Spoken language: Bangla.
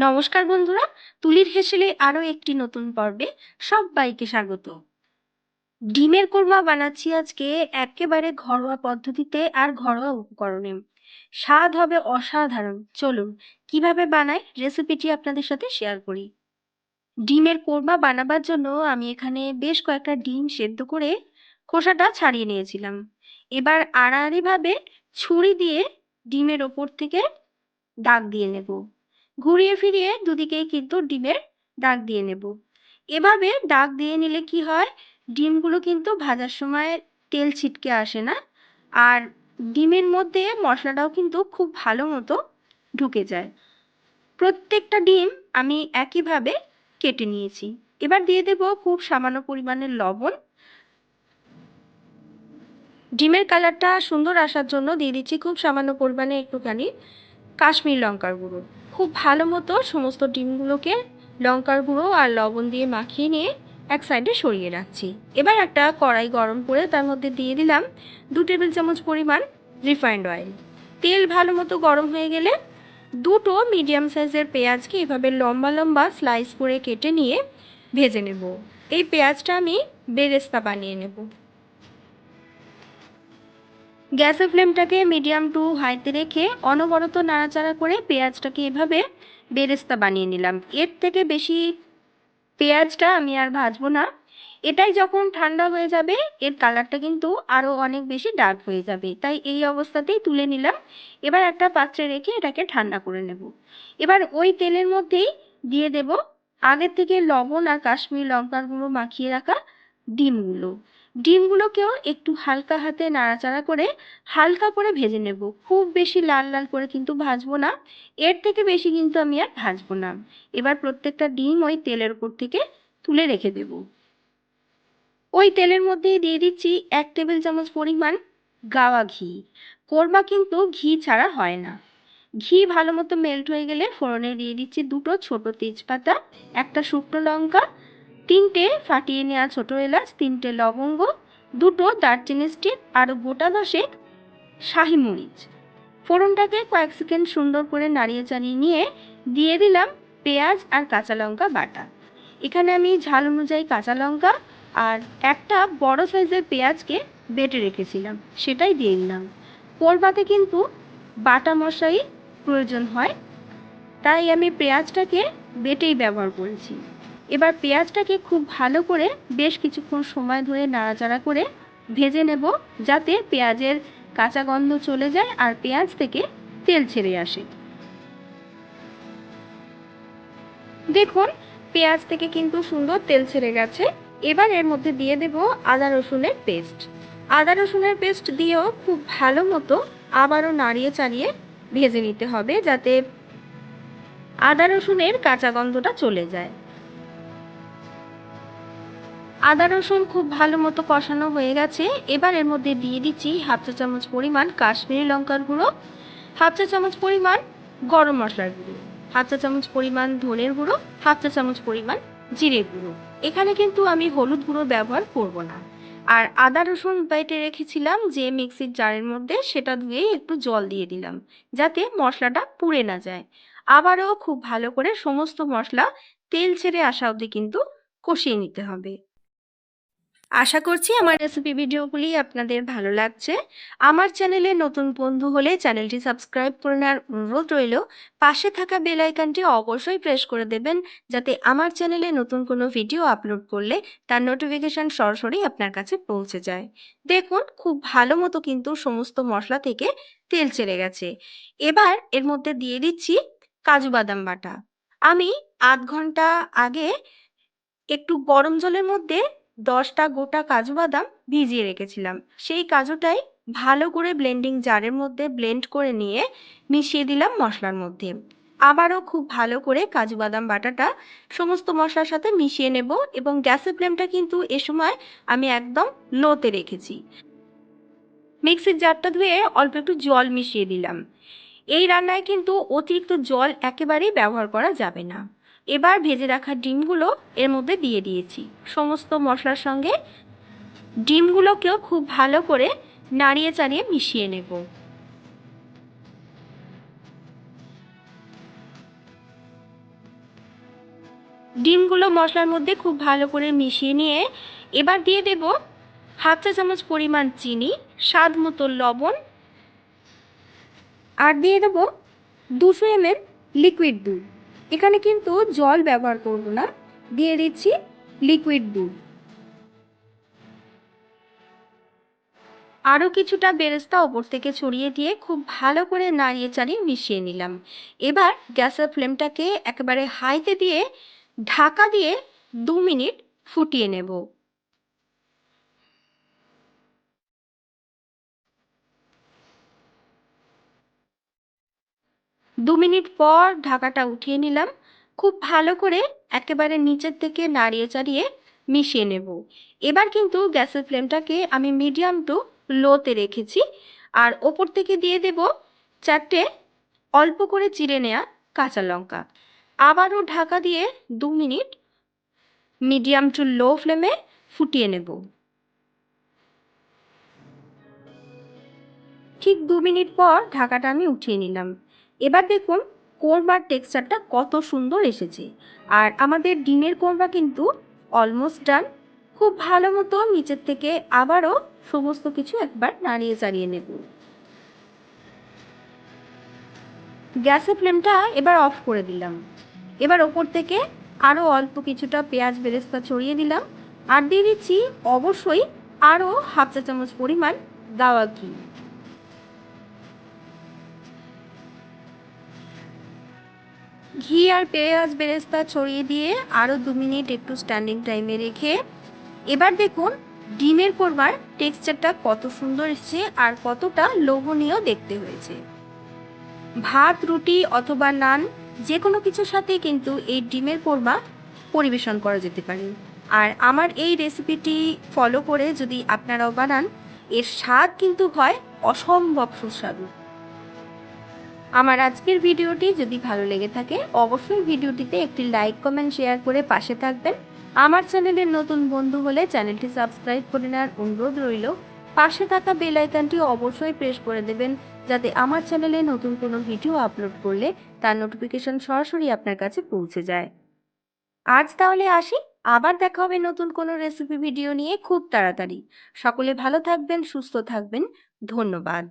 নমস্কার বন্ধুরা, তুলির হেসেলে আরো একটি নতুন পর্বে সবাইকে স্বাগত। ডিমের কোরমা বানাচ্ছি আজকে একেবারে ঘরোয়া পদ্ধতিতে আর ঘরোয়া উপকরণে। স্বাদ হবে অসাধারণ। চলুন কিভাবে বানাই রেসিপিটি আপনাদের সাথে শেয়ার করি। ডিমের কোরমা বানাবার জন্য আমি এখানে বেশ কয়েকটা ডিম সেদ্ধ করে খোসাটা ছাড়িয়ে নিয়েছিলাম। এবার আড়াআড়ি ভাবে ছুরি দিয়ে ডিমের ওপর থেকে দাগ দিয়ে নেব। ঘুরিয়ে ফিরিয়ে দুদিকেই কিন্তু ডিমের দাগ দিয়ে নেব। এভাবে দাগ দিয়ে নিলে কি হয়, ডিমগুলো কিন্তু ভাজার সময় তেল ছিটকে আসে না, আর ডিমের মধ্যে মশলাটাও কিন্তু খুব ভালো মতো ঢুকে যায়। প্রত্যেকটা ডিম আমি একইভাবে কেটে নিয়েছি। এবার দিয়ে দেব খুব সামান্য পরিমাণের লবণ। ডিমের কালারটা সুন্দর আসার জন্য দিয়ে দিচ্ছি খুব সামান্য পরিমাণে একটুখানি কাশ্মীর লঙ্কার গুঁড়ো। খুব ভালো মতো সমস্ত ডিমগুলোকে লঙ্কার গুঁড়ো আর লবণ দিয়ে মাখিয়ে নিয়ে এক সাইডে সরিয়ে রাখছি। এবার একটা কড়াই গরম করে তার মধ্যে দিয়ে দিলাম 2 টেবিল চামচ পরিমাণ রিফাইন্ড অয়েল। তেল ভালো মতো গরম হয়ে গেলে দুটো মিডিয়াম সাইজের পেঁয়াজকে এভাবে লম্বা লম্বা স্লাইস করে কেটে নিয়ে ভেজে নেব। এই পেঁয়াজটা আমি বেরেস্তা বানিয়ে নেব। গ্যাসের ফ্লেমটাকে মিডিয়াম টু হাইতে রেখে অনবরত নাড়াচাড়া করে পেঁয়াজটাকে এভাবে বেরেস্তা বানিয়ে নিলাম। এর থেকে বেশি পেঁয়াজটা আমি আর ভাজবো না। এটাই যখন ঠান্ডা হয়ে যাবে এর কালারটা কিন্তু আরও অনেক বেশি ডার্ক হয়ে যাবে, তাই এই অবস্থাতেই তুলে নিলাম। এবার একটা পাত্রে রেখে এটাকে ঠান্ডা করে নেব। এবার ওই তেলের মধ্যেই দিয়ে দেব আগের থেকে লবণ আর কাশ্মীরি লঙ্কার গুঁড়ো মাখিয়ে রাখা ডিমগুলো। ডিমগুলোকেও একটু হালকা হাতে নাড়াচাড়া করে হালকা করে ভেজে নেব। খুব বেশি লাল লাল করে কিন্তু ভাজবো না, এর থেকে বেশি কিন্তু আমি আর ভাজবো না। এবার প্রত্যেকটা ডিম ওই তেলের উপর থেকে তুলে রেখে দেব। ওই তেলের মধ্যেই দিয়ে দিচ্ছি 1 টেবিল চামচ পরিমাণ গাওয়া ঘি। কোরমা কিন্তু ঘি ছাড়া হয় না। ঘি ভালো মতো মেল্ট হয়ে গেলে ফোড়নে দিয়ে দিচ্ছি দুটো ছোট তেজপাতা, একটা শুকনো লঙ্কা, 3টে ফাটিয়ে নেওয়া ছোট এলাচ, 3টে লবঙ্গ, দুটো দারচিনি স্টিক আর গোটা 10 শাহি মরিচ। ফোড়নটাকে কয়েক সেকেন্ড সুন্দর করে নাড়িয়ে চাড়িয়ে নিয়ে দিয়ে দিলাম পেঁয়াজ আর কাঁচা লঙ্কা বাটা। এখানে আমি ঝাল অনুযায়ী কাঁচা লঙ্কা আর একটা বড় সাইজের পেঁয়াজকে বেটে রেখেছিলাম, সেটাই দিয়ে দিলাম। কোরমাতে কিন্তু বাটা মশলাই প্রয়োজন হয়, তাই আমি পেঁয়াজটাকে বেটেই ব্যবহার করেছি। এবার পেঁয়াজটাকে খুব ভালো করে বেশ কিছুক্ষণ সময় ধরে নাড়াচাড়া করে ভেজে নেব, যাতে পেঁয়াজের কাঁচা গন্ধ চলে যায় আর পেঁয়াজ থেকে তেল ছেড়ে আসে। দেখুন পেঁয়াজ থেকে কিন্তু সুন্দর তেল ছেড়ে গেছে। এবার এর মধ্যে দিয়ে দেব আদা রসুনের পেস্ট। আদা রসুনের পেস্ট দিয়েও খুব ভালো মতো আবারও নাড়িয়ে চাড়িয়ে ভেজে নিতে হবে, যাতে আদা রসুনের কাঁচা গন্ধটা চলে যায়। আদা রসুন খুব ভালো মতো কষানো হয়ে গেছে। এবার এর মধ্যে দিয়ে দিচ্ছি 1/2 চা চামচ পরিমাণ কাশ্মীরি লঙ্কার গুঁড়ো, 1/2 চা চামচ পরিমাণ গরম মশলার গুঁড়ো, 1/2 চা চামচ পরিমাণ ধনের গুঁড়ো, 1/2 চা চামচ পরিমাণ জিরে গুঁড়ো। এখানে কিন্তু আমি হলুদ গুঁড়ো ব্যবহার করব না। আর আদা রসুন বেটে রেখেছিলাম যে মিক্সির জারের মধ্যে, সেটা ধুয়ে একটু জল দিয়ে দিলাম, যাতে মশলাটা পুড়ে না যায়। আবারও খুব ভালো করে সমস্ত মশলা তেল ছেড়ে আসা অবধি কিন্তু কষিয়ে নিতে হবে। আশা করছি আমার রেসিপি ভিডিওগুলি আপনাদের ভালো লাগছে। আমার চ্যানেলে নতুন বন্ধু হলে চ্যানেলটি সাবস্ক্রাইব করে নেওয়ার অনুরোধ রইল। পাশে থাকা বেল আইকনটি অবশ্যই প্রেস করে দেবেন, যাতে আমার চ্যানেলে নতুন কোনো ভিডিও আপলোড করলে তার নোটিফিকেশন সরাসরি আপনার কাছে পৌঁছে যায়। দেখুন খুব ভালো মতো কিন্তু সমস্ত মশলা থেকে তেল ছেড়ে গেছে। এবার এর মধ্যে দিয়ে দিচ্ছি কাজু বাদাম বাটা। আমি আধ ঘন্টা আগে একটু গরম জলের মধ্যে 10টা গোটা কাজু বাদাম ভিজিয়ে রেখেছিলাম। সেই কাজুটাই ভালো করে ব্লেন্ডিং জারের মধ্যে ব্লেন্ড করে নিয়ে মিশিয়ে দিলাম মশলার মধ্যে। আবারও খুব ভালো করে কাজু বাদাম বাটাটা সমস্ত মশলার সাথে মিশিয়ে নেব, এবং গ্যাসের ফ্লেমটা কিন্তু এ সময় আমি একদম লোতে রেখেছি। মিক্সির জারটা ধুয়ে অল্প একটু জল মিশিয়ে দিলাম। এই রান্নায় কিন্তু অতিরিক্ত জল একেবারেই ব্যবহার করা যাবে না। এবার ভেজে রাখা ডিমগুলো এর মধ্যে দিয়ে দিয়েছি। সমস্ত মশলার সঙ্গে ডিমগুলোকেও খুব ভালো করে নাড়িয়ে চাড়িয়ে মিশিয়ে নেব। ডিমগুলো মশলার মধ্যে খুব ভালো করে মিশিয়ে নিয়ে এবার দিয়ে দেব হাফ চা চামচ পরিমাণ চিনি, স্বাদ মতো লবণ, আর দিয়ে দেবো 200 ml লিকুইড দুধ। এখানে কিন্তু জল ব্যবহার করব না, দিয়ে দিচ্ছি লিকুইড দুধ। আরও কিছুটা বেরেস্তা ওপর থেকে ছড়িয়ে দিয়ে খুব ভালো করে নাড়িয়ে চাড়িয়ে মিশিয়ে নিলাম। এবার গ্যাসের ফ্লেমটাকে একেবারে হাইতে দিয়ে ঢাকা দিয়ে 2 মিনিট ফুটিয়ে নেব। 2 মিনিট পর ঢাকাটা উঠিয়ে নিলাম। খুব ভালো করে একেবারে নিচের থেকে নাড়িয়ে চাড়িয়ে মিশিয়ে নেব। এবার কিন্তু গ্যাসের ফ্লেমটাকে আমি মিডিয়াম টু লোতে রেখেছি, আর ওপর থেকে দিয়ে দেব 4টে অল্প করে চিড়ে নেওয়া কাঁচা লঙ্কা। আবারও ঢাকা দিয়ে 2 মিনিট মিডিয়াম টু লো ফ্লেমে ফুটিয়ে নেব। ঠিক 2 মিনিট পর ঢাকাটা আমি উঠিয়ে নিলাম। এবার দেখুন কোরমার টেক্সচারটা কত সুন্দর এসেছে, আর আমাদের ডিমের কোরমা কিন্তু অলমোস্ট ডান। খুব ভালো মতো নিচের থেকে আবারও সমস্ত কিছু একবার নাড়িয়ে চাড়িয়ে নেব। গ্যাসের ফ্লেমটা এবার অফ করে দিলাম। এবার ওপর থেকে আরও অল্প কিছুটা পেঁয়াজ বেরেস্তা ছড়িয়ে দিলাম, আর দিয়ে দিচ্ছি অবশ্যই আরও হাফ চা চামচ পরিমাণ দাওয়া ঘি। ঘি আর পেঁয়াজ বেরেস্তা ছড়িয়ে দিয়ে আরও 2 মিনিট একটু স্ট্যান্ডিং টাইমে রেখে এবার দেখুন ডিমের কোরমার টেক্সচারটা কত সুন্দর এসেছে আর কতটা লোভনীয় দেখতে হয়েছে। ভাত, রুটি অথবা নান যে কোনো কিছুর সাথে কিন্তু এই ডিমের কোরমা পরিবেশন করা যেতে পারে। আর আমার এই রেসিপিটি ফলো করে যদি আপনারাও বানান, এর স্বাদ কিন্তু হয় অসম্ভব সুস্বাদু। আমার আজকের ভিডিওটি যদি ভালো লেগে থাকে অবশ্যই ভিডিওটিতে একটি লাইক, কমেন্ট, শেয়ার করে পাশে থাকবেন। আমার চ্যানেলের নতুন বন্ধু হলে চ্যানেলটি সাবস্ক্রাইব করে নেওয়ার অনুরোধ রইল। পাশে থাকা বেল আইকনটি অবশ্যই প্রেস করে দেবেন, যাতে আমার চ্যানেলে নতুন কোনো ভিডিও আপলোড করলে তার নোটিফিকেশন সরাসরি আপনার কাছে পৌঁছে যায়। আজ তাহলে আসি, আবার দেখা হবে নতুন কোনো রেসিপি ভিডিও নিয়ে খুব তাড়াতাড়ি। সকলে ভালো থাকবেন, সুস্থ থাকবেন। ধন্যবাদ।